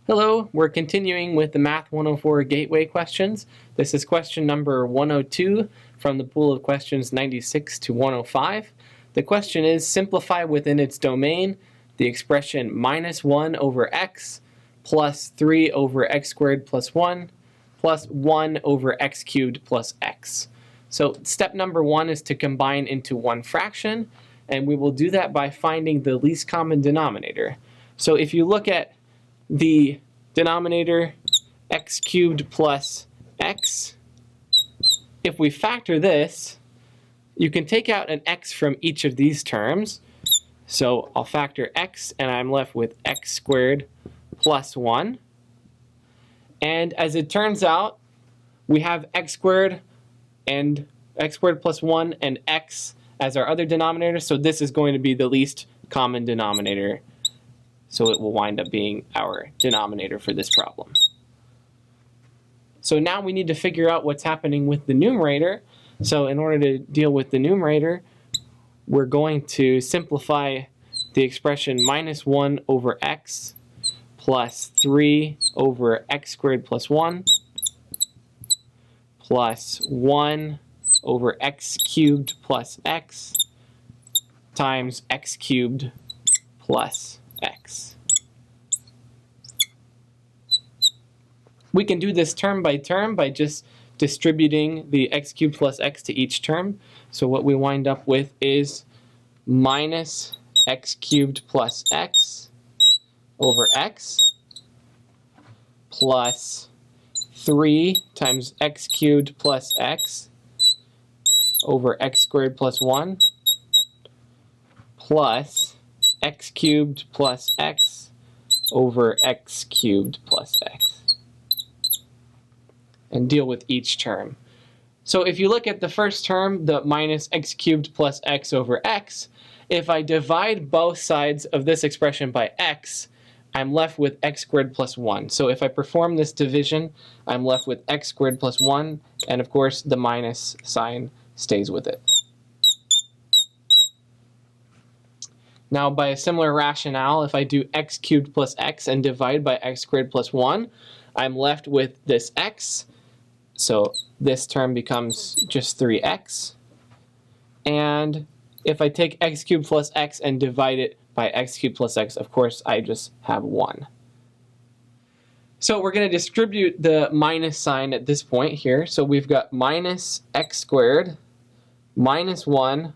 Hello, we're continuing with the Math 104 Gateway questions. This is question number 102 from the pool of questions 96 to 105. The question is, simplify within its domain the expression minus 1 over x plus 3 over x squared plus 1 plus 1 over x cubed plus x. So step number 1 is to combine into one fraction, and we will do that by finding the least common denominator. So if you look at the denominator, x cubed plus x, if we factor this, you can take out an x from each of these terms. So I'll factor x, and I'm left with x squared plus 1. And as it turns out, we have x squared plus 1 and x as our other denominator, so this is going to be the least common denominator. So it will wind up being our denominator for this problem. So now we need to figure out what's happening with the numerator. So in order to deal with the numerator, we're going to simplify the expression minus 1 over x plus 3 over x squared plus 1 plus 1 over x cubed plus x times x cubed plus x. We can do this term by term by just distributing the x cubed plus x to each term. So what we wind up with is minus x cubed plus x over x plus 3 times x cubed plus x over x squared plus 1 plus x cubed plus x over x cubed plus x, and deal with each term. So if you look at the first term, the minus x cubed plus x over x, if I divide both sides of this expression by x, I'm left with x squared plus 1. So if I perform this division, I'm left with x squared plus 1, and of course the minus sign stays with it. Now, by a similar rationale, if I do x cubed plus x and divide by x squared plus 1, I'm left with this x. So this term becomes just 3x. And if I take x cubed plus x and divide it by x cubed plus x, of course, I just have 1. So we're going to distribute the minus sign at this point here. So we've got minus x squared minus 1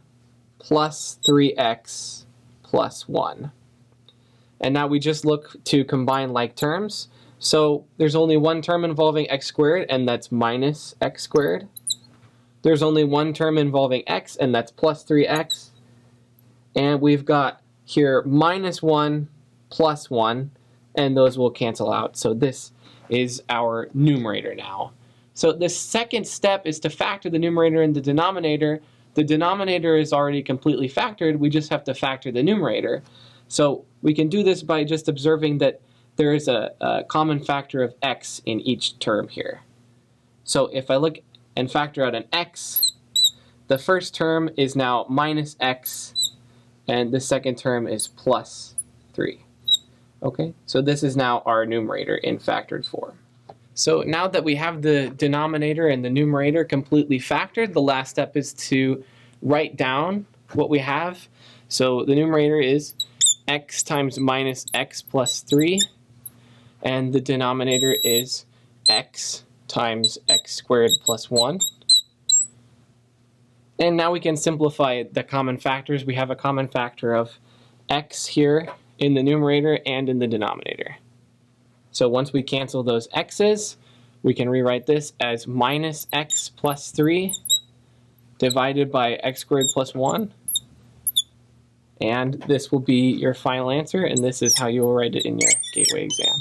plus 3x plus 1. And now we just look to combine like terms. So there's only one term involving x squared, and that's minus x squared. There's only one term involving x, and that's plus 3x. And we've got here minus 1 plus 1, and those will cancel out. So this is our numerator now. So the second step is to factor the numerator and the denominator. The denominator is already completely factored. We just have to factor the numerator. So we can do this by just observing that there is a common factor of x in each term here. So if I look and factor out an x, the first term is now minus x, and the second term is plus 3. Okay, so this is now our numerator in factored form. So now that we have the denominator and the numerator completely factored, the last step is to write down what we have. So the numerator is x times minus x plus 3, and the denominator is x times x squared plus 1. And now we can simplify the common factors. We have a common factor of x here in the numerator and in the denominator. So once we cancel those x's, we can rewrite this as minus x plus 3 divided by x squared plus 1. And this will be your final answer, and this is how you will write it in your Gateway exam.